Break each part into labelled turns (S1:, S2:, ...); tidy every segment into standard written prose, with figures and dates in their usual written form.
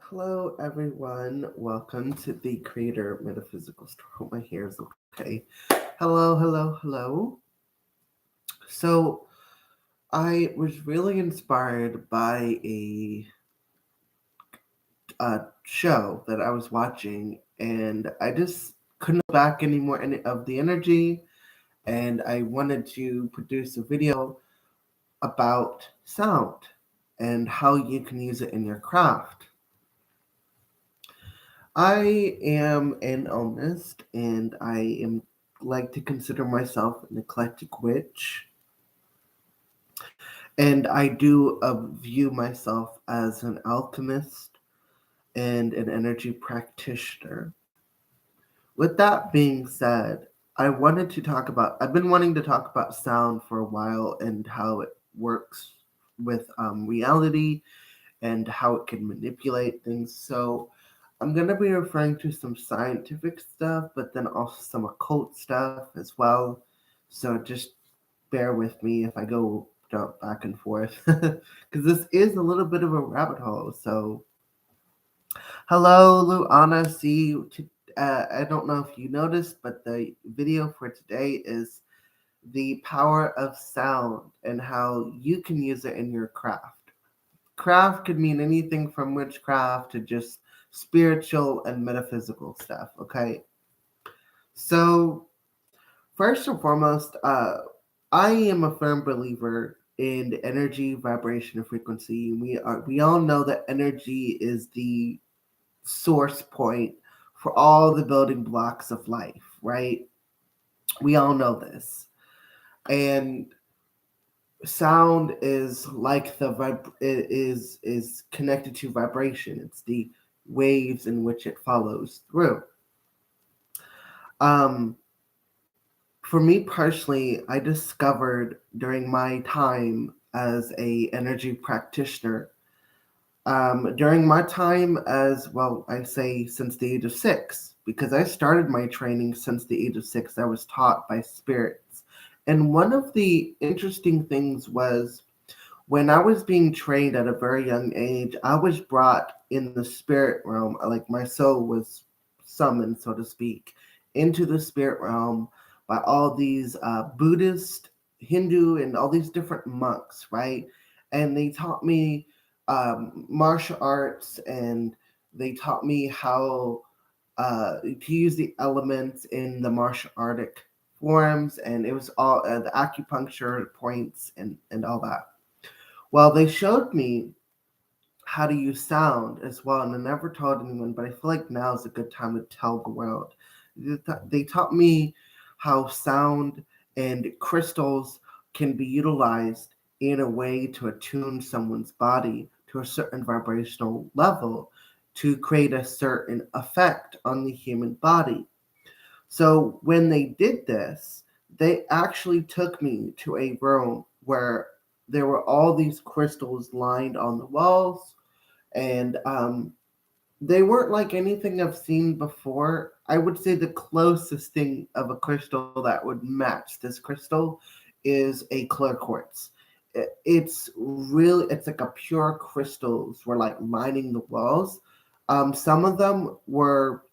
S1: Hello, everyone. Welcome to the Creator Metaphysical Store. Hope my hair is okay. Hello. So, I was really inspired by a show that I was watching, and I just couldn't hold back any more of the energy, and I wanted to produce a video about sound and how you can use it in your craft. I am an almist, and I am like to consider myself an eclectic witch, and I do view myself as an alchemist and an energy practitioner. With that being said, I've been wanting to talk about sound for a while and how it works with reality and how it can manipulate things. So I'm going to be referring to some scientific stuff, but then also some occult stuff as well. So just bear with me if I go jump back and forth, because this is a little bit of a rabbit hole. So, hello, Luana. I don't know if you noticed, but the video for today is the power of sound and how you can use it in your craft. Craft could mean anything from witchcraft to just spiritual and metaphysical stuff, okay? So, first and foremost, I am a firm believer in energy, vibration, and frequency. We all know that energy is the source point for all the building blocks of life, right? We all know this. And sound is like is connected to vibration. It's the waves in which it follows through. Um, for me personally, I discovered during my time as a energy practitioner, during my time as well, I say since the age of 6, because I started my training since the age of 6. I was taught by spirits, and one of the interesting things was when I was being trained at a very young age, I was brought in the spirit realm, like my soul was summoned, so to speak, into the spirit realm by all these Buddhist, Hindu, and all these different monks, right? And they taught me martial arts, and they taught me how to use the elements in the martial artic forms, and it was all the acupuncture points and all that. Well, they showed me how to use sound as well, and I never told anyone, but I feel like now is a good time to tell the world. They taught me how sound and crystals can be utilized in a way to attune someone's body to a certain vibrational level to create a certain effect on the human body. So when they did this, they actually took me to a room where there were all these crystals lined on the walls, and they weren't like anything I've seen before. I would say the closest thing of a crystal that would match this crystal is a clear quartz. It's like a pure crystals were like lining the walls. Some of them were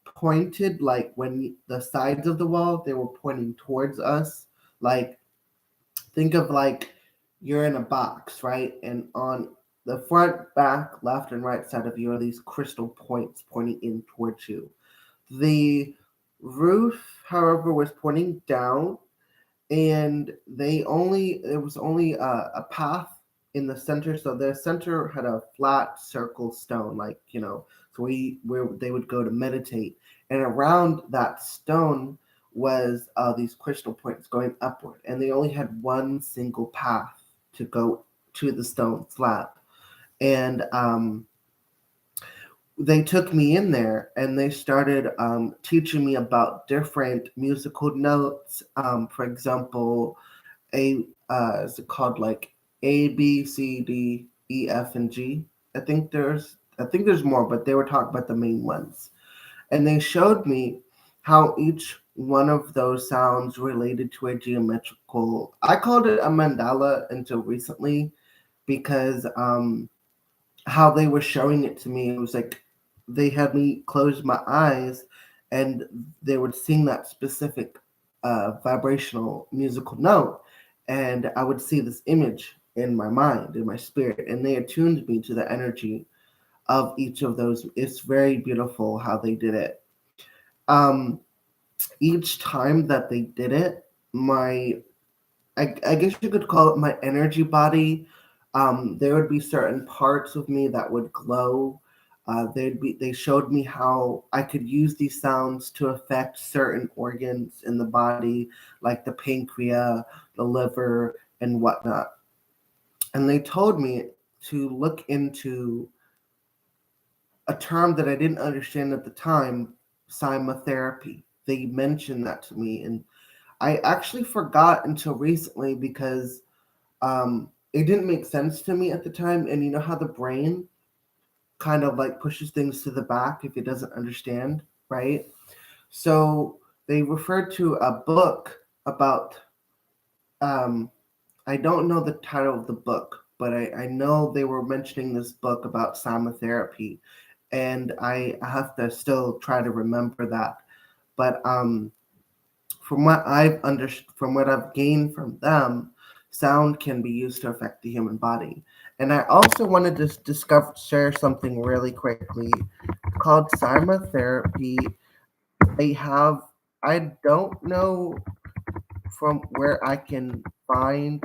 S1: pointed like when the sides of the wall they were pointing towards us. Like think of like you're in a box, right? And on the front, back, left, and right side of you are these crystal points pointing in towards you. The roof, however, was pointing down, and there was only a path in the center. So the center had a flat circle stone, like so where they would go to meditate, and around that stone was these crystal points going upward, and they only had one single path to go to the stone slab. And they took me in there and they started teaching me about different musical notes. For example, is it called like A B C D E F and G? I think there's more, but they were talking about the main ones. And they showed me how each one of those sounds related to a geometrical. I called it a mandala until recently because how they were showing it to me. It was like they had me close my eyes and they would sing that specific vibrational musical note, and I would see this image in my mind, in my spirit, and they attuned me to the energy of each of those. It's very beautiful how they did it. Um, each time that they did it, I guess you could call it my energy body. There would be certain parts of me that would glow. They showed me how I could use these sounds to affect certain organs in the body, like the pancreas, the liver, and whatnot. And they told me to look into a term that I didn't understand at the time, cymotherapy. They mentioned that to me, and I actually forgot until recently because it didn't make sense to me at the time. And you know how the brain kind of like pushes things to the back if it doesn't understand, right? So they referred to a book about, um, I don't know the title of the book, but I know they were mentioning this book about samotherapy, and I have to still try to remember that. But from what I've gained from them, sound can be used to affect the human body. And I also wanted to share something really quickly called cymotherapy. They have, I don't know from where I can find,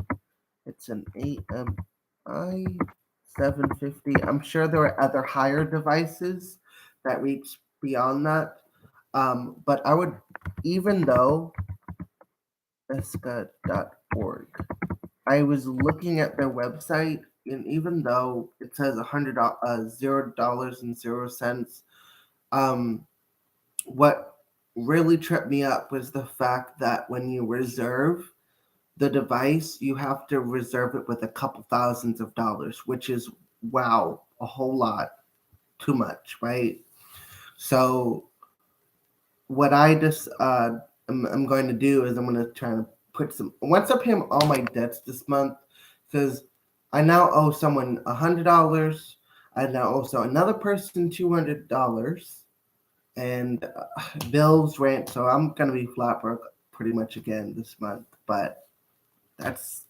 S1: it's an AMI 750. I'm sure there are other higher devices that reach beyond that. But I would, even though esca.org. I was looking at their website, and even though it says $0.00, um, what really tripped me up was the fact that when you reserve the device, you have to reserve it with a couple thousands of dollars, which is wow, a whole lot, too much, right? So what I just I'm going to do is I'm going to try to put some once I pay all my debts this month, because I now owe someone $100. I now owe so another person $200 and bills, rent. So I'm gonna be flat broke pretty much again this month. But that's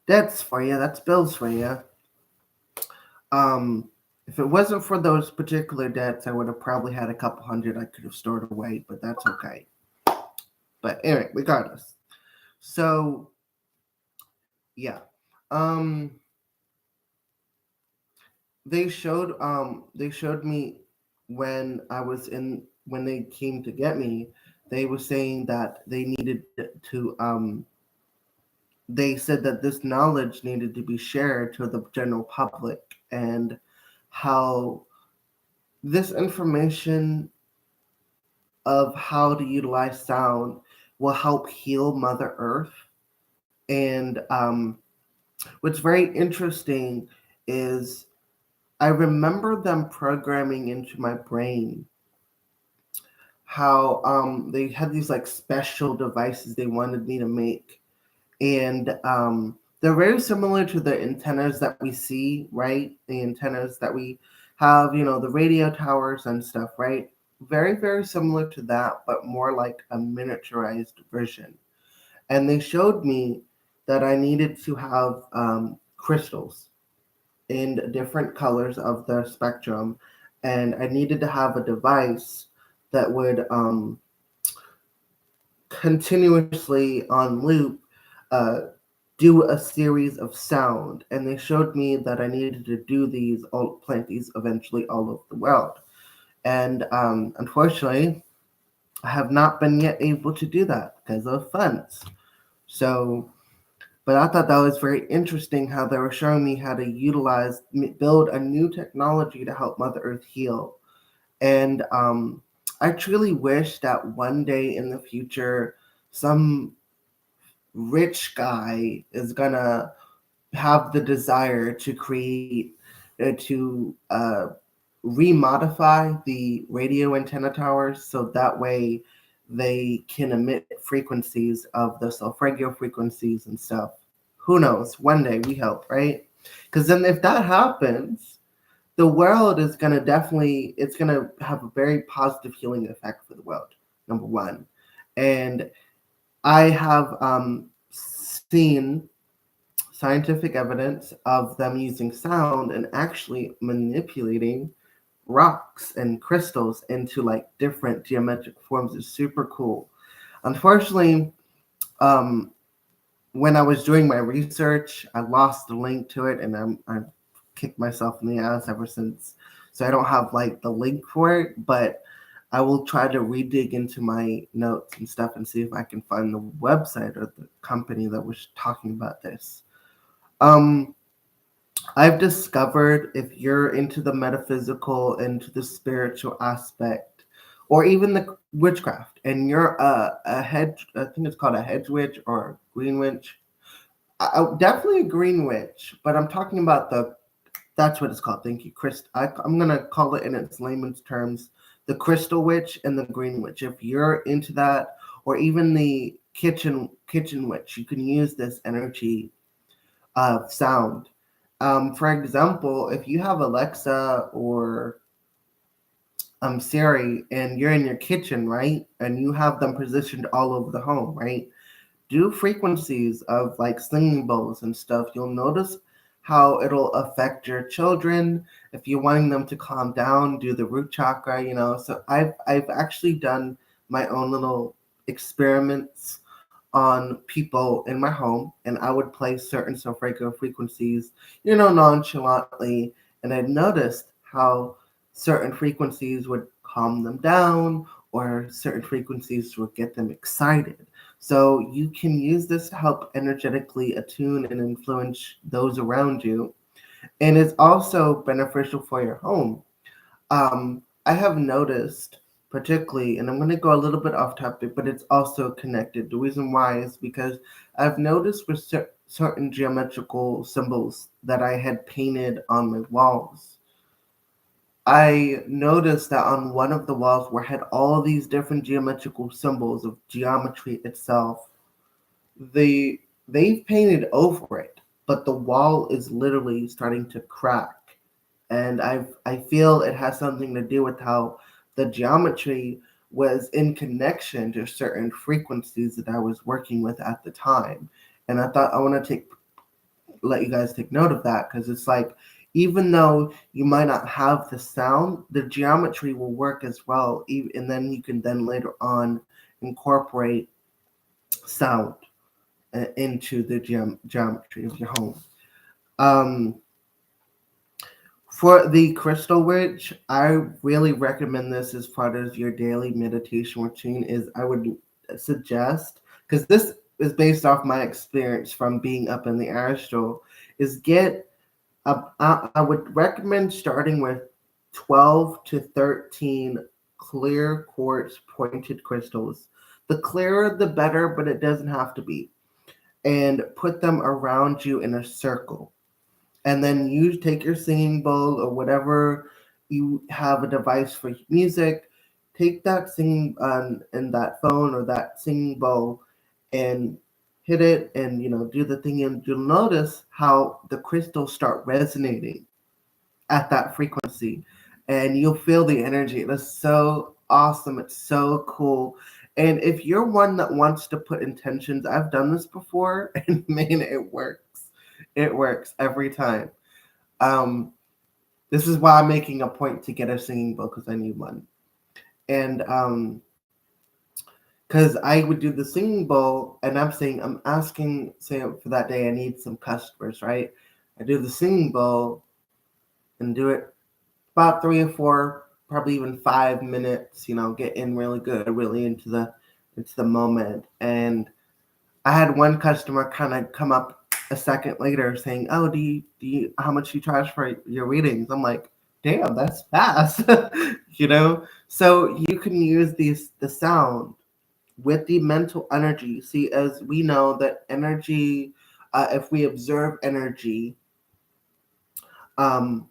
S1: debts for you. That's bills for you. Um, if it wasn't for those particular debts, I would have probably had a couple hundred I could have stored away. But that's okay. But anyway, regardless. So yeah. Um they showed me when I was in when they came to get me, they were saying that they needed to they said that this knowledge needed to be shared to the general public, and how this information of how to utilize sound will help heal Mother Earth. And what's very interesting is I remember them programming into my brain how they had these like special devices they wanted me to make, and they're very similar to the antennas that we see, right? The antennas that we have, you know, the radio towers and stuff, right? Very, very similar to that, but more like a miniaturized version. And they showed me that I needed to have crystals in different colors of the spectrum, and I needed to have a device that would continuously on loop uh, do a series of sound. And they showed me that I needed to do these, plant these eventually all over the world. And unfortunately, I have not been yet able to do that because of funds. So, but I thought that was very interesting how they were showing me how to build a new technology to help Mother Earth heal. And I truly wish that one day in the future, some rich guy is gonna have the desire to create, to remodify the radio antenna towers so that way they can emit frequencies of the self-radio frequencies and stuff. Who knows? One day we hope, right? Because then if that happens, the world is going to definitely, it's going to have a very positive healing effect for the world, number one. And I have seen scientific evidence of them using sound and actually manipulating rocks and crystals into like different geometric forms is super cool. Unfortunately, um, when I was doing my research, I lost the link to it, and I've kicked myself in the ass ever since. So I don't have like the link for it, but I will try to redig into my notes and stuff and see if I can find the website or the company that was talking about this. Um, I've discovered if you're into the metaphysical, into the spiritual aspect, or even the witchcraft, and you're a hedge, I think it's called a hedge witch or green witch. Definitely a green witch, but I'm talking about that's what it's called. Thank you, I'm going to call it in its layman's terms, the crystal witch and the green witch. If you're into that, or even the kitchen witch, you can use this energy of sound. For example, if you have Alexa or Siri and you're in your kitchen, right, and you have them positioned all over the home, right, do frequencies of like singing bowls and stuff. You'll notice how it'll affect your children. If you're wanting them to calm down, do the root chakra, So I've actually done my own little experiments on people in my home, and I would play certain Solfeggio frequencies, nonchalantly, and I noticed how certain frequencies would calm them down, or certain frequencies would get them excited. So you can use this to help energetically attune and influence those around you, and it's also beneficial for your home. I have noticed, particularly, and I'm going to go a little bit off topic, but it's also connected. The reason why is because I've noticed with certain geometrical symbols that I had painted on my walls. I noticed that on one of the walls where I had all these different geometrical symbols of geometry itself, they've painted over it, but the wall is literally starting to crack. And I feel it has something to do with how the geometry was in connection to certain frequencies that I was working with at the time. And I thought I want to let you guys take note of that, because it's like, even though you might not have the sound, the geometry will work as well, and then you can then later on incorporate sound into the geometry of your home. For the crystal witch, I really recommend this as part of your daily meditation routine. Is I would suggest, because this is based off my experience from being up in the astral, is I would recommend starting with 12 to 13 clear quartz pointed crystals. The clearer the better, but it doesn't have to be. And put them around you in a circle. And then you take your singing bowl or whatever you have a device for music, take that singing and that phone or that singing bowl and hit it, and do the thing, and you'll notice how the crystals start resonating at that frequency, and you'll feel the energy. It is so awesome. It's so cool. And if you're one that wants to put intentions, I've done this before, and man, it works. It works every time. Um, this is why I'm making a point to get a singing bowl, because I need one. And because I would do the singing bowl, and I'm asking, say for that day, I need some customers, right? I do the singing bowl and do it about 3 or 4, probably even 5 minutes. Get in really good, really into the moment. And I had one customer kind of come up a second later saying, "Oh, how much do you charge for your readings?" I'm like, "Damn, that's fast." So you can use the sound with the mental energy. See, as we know that energy, if we observe energy, um,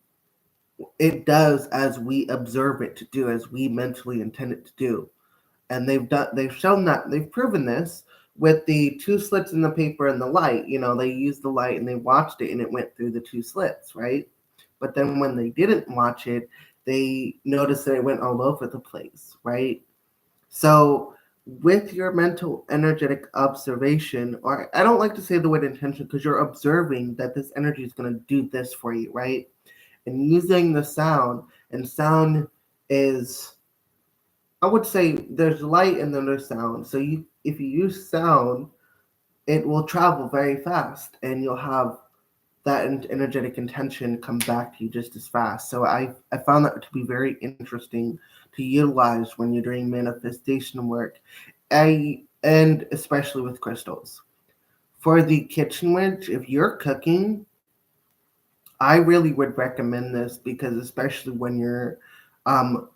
S1: it does as we observe it to do, as we mentally intend it to do. And they've proven this with the 2 slits in the paper and the light. They used the light and they watched it, and it went through the 2 slits, right? but then when they didn't watch it, they noticed that it went all over the place, right? So, with your mental energetic observation, or I don't like to say the word intention because you're observing that this energy is going to do this for you, right? And using the sound, and sound is, I would say there's light and then there's sound. So if you use sound, it will travel very fast and you'll have that energetic intention come back to you just as fast. So I found that to be very interesting to utilize when you're doing manifestation work, and especially with crystals. For the kitchen witch, if you're cooking, I really would recommend this because especially when you're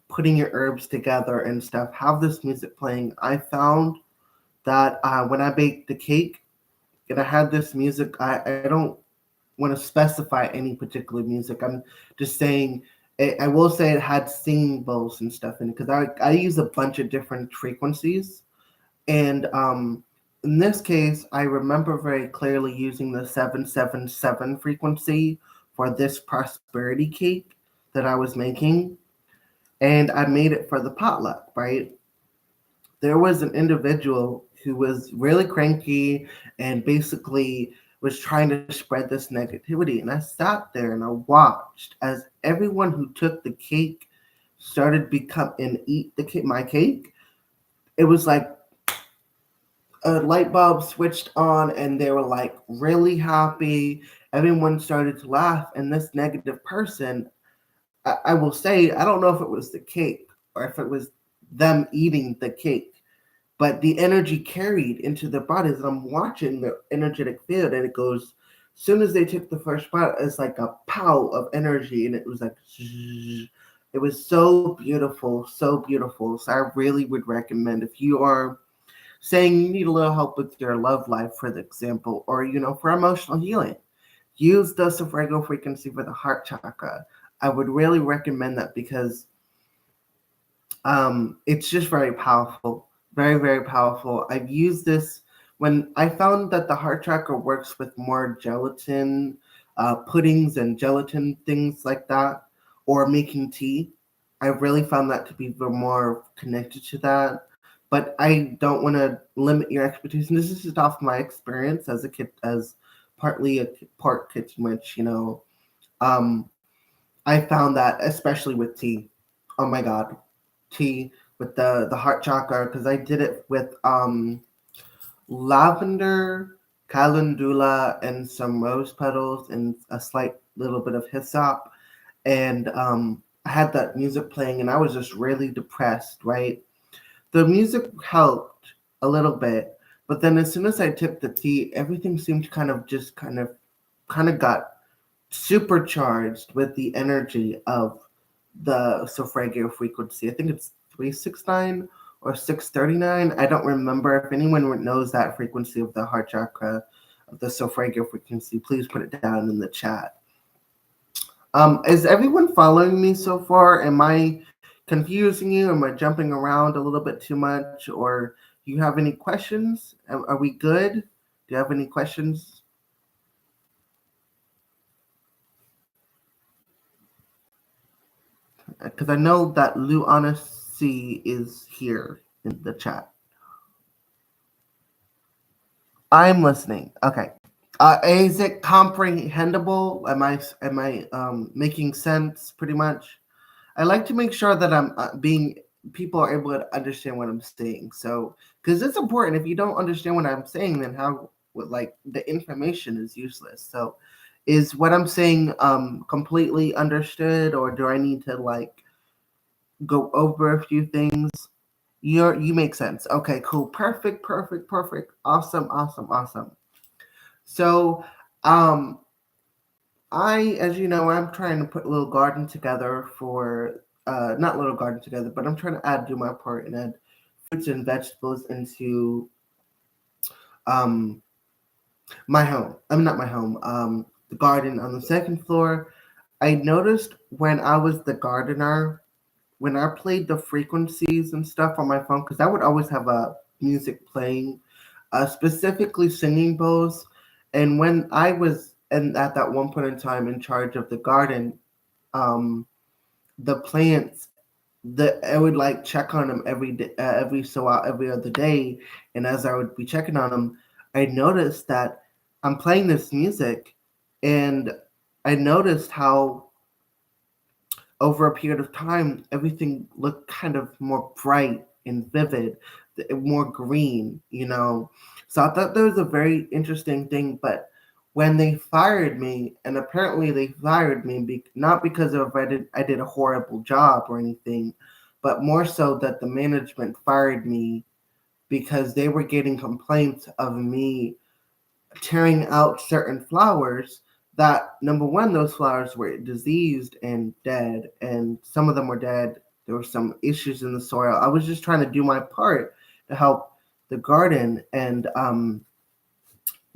S1: putting your herbs together and stuff, have this music playing. I found that when I baked the cake and I had this music, I don't want to specify any particular music. I'm just saying, I will say it had singing bowls and stuff in it because I use a bunch of different frequencies. And in this case, I remember very clearly using the 777 frequency for this prosperity cake that I was making. And I made it for the potluck, right? There was an individual who was really cranky and basically was trying to spread this negativity. And I sat there and I watched as everyone who took the cake started become and eat the cake, my cake. It was like a light bulb switched on and they were like really happy. Everyone started to laugh, and this negative person, I will say, I don't know if it was the cake or if it was them eating the cake, but the energy carried into their bodies. And I'm watching the energetic field, and it goes, as soon as they took the first bite, it's like a pow of energy, and it was like, zzz. It was so beautiful, so beautiful. So I really would recommend if you are saying you need a little help with your love life, for the example, or for emotional healing, use dose of regular frequency for the heart chakra. I would really recommend that because it's just very powerful, very, very powerful. I've used this when I found that the heart chakra works with more gelatin puddings and gelatin things like that, or making tea. I really found that to be more connected to that. But I don't want to limit your expertise. And this is just off my experience as a kid, as partly a part kitchen witch. Um, I found that especially with tea. Oh my god, tea with the heart chakra, because I did it with lavender, calendula, and some rose petals and a slight little bit of hyssop. And I had that music playing, and I was just really depressed. Right, the music helped a little bit, but then as soon as I took the tea, everything seemed to kind of got supercharged with the energy of the Solfeggio frequency. I think it's 369 or 639. I don't remember. If anyone knows that frequency of the heart chakra, of the Solfeggio frequency, please put it down in the chat. Is everyone following me so far? Am I confusing you? Am I jumping around a little bit too much? Or do you have any questions? Are we good? Do you have any questions? Because I know that Lou Honesty is here in the chat. I'm listening. Okay. Is it comprehensible? Am I making sense? Pretty much. I like to make sure that I'm being people are able to understand what I'm saying. So, because it's important. If you don't understand what I'm saying, then like the information is useless. So, is what I'm saying completely understood, or do I need to like go over a few things? You make sense. Okay, cool. Perfect, perfect, perfect. Awesome, awesome, awesome. So, um, as you know, I'm trying to put a little garden together for, not little garden together, but I'm trying to do my part and add fruits and vegetables into um, my home. I mean, not my home, the garden on the second floor. I noticed when I was the gardener, when I played the frequencies and stuff on my phone, because I would always have a music playing, specifically singing bowls. And when I was at that one point in time in charge of the garden, um, the plants, I would like check on them every day, every other day, and as I would be checking on them, I noticed that I'm playing this music, and I noticed how over a period of time everything looked kind of more bright and vivid, more green, you know. So I thought that was a very interesting thing, but when they fired me, and apparently they fired me not because of I did a horrible job or anything, but more so that the management fired me because they were getting complaints of me tearing out certain flowers that, number one, those flowers were diseased and dead, and some of them were dead. There were some issues in the soil. I was just trying to do my part to help the garden, and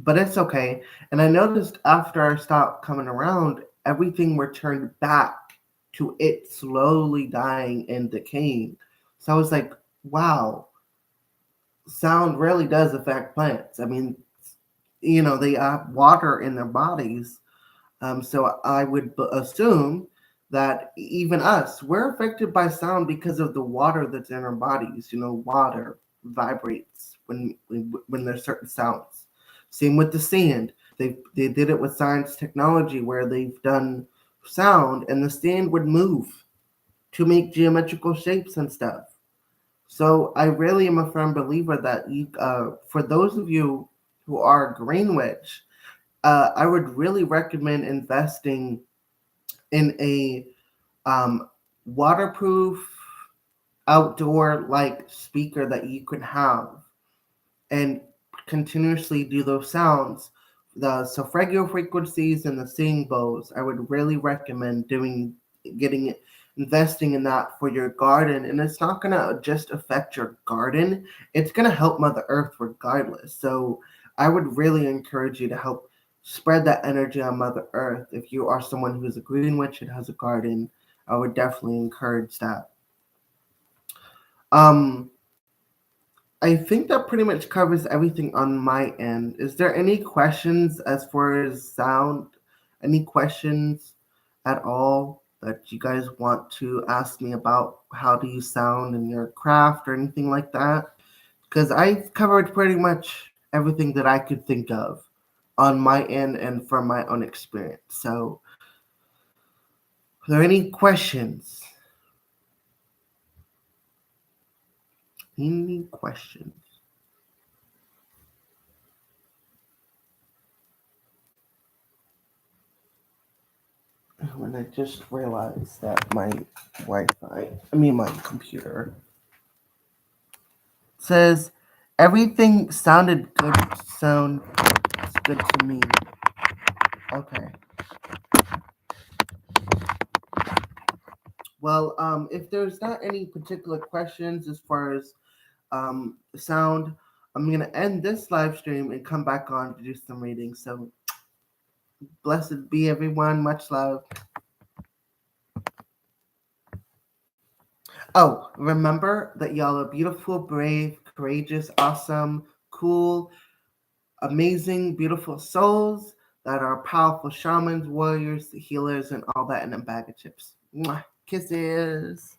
S1: but it's okay. And I noticed after I stopped coming around, everything returned back to it slowly dying and decaying. So I was like, wow, sound really does affect plants. I mean, they have water in their bodies. So I would assume that even us, we're affected by sound because of the water that's in our bodies. Water vibrates when there's certain sounds. Same with the sand. They did it with science technology where they've done sound and the sand would move to make geometrical shapes and stuff. So I really am a firm believer that for those of you who are Greenwich, I would really recommend investing in a waterproof outdoor like speaker that you can have and continuously do those sounds. The solfeggio frequencies and the singing bowls, I would really recommend getting it, investing in that for your garden. And it's not gonna just affect your garden; it's gonna help Mother Earth regardless. So I would really encourage you to help spread that energy on Mother Earth. If you are someone who is a green witch and has a garden, I would definitely encourage that. Um, I think that pretty much covers everything on my end. Is there any questions as far as sound? Any questions at all that you guys want to ask me about how do you sound in your craft or anything like that? Because I've covered pretty much everything that I could think of on my end and from my own experience. So, are there any questions? Any questions? When I just realized that my my computer says everything sounded good. Sounds good to me. Okay. Well, if there's not any particular questions as far as sound, I'm gonna end this live stream and come back on to do some reading. So, blessed be everyone. Much love. Oh, remember that y'all are beautiful, brave, courageous, awesome, cool, amazing, beautiful souls that are powerful shamans, warriors, healers, and all that in a bag of chips. Mwah. Kisses.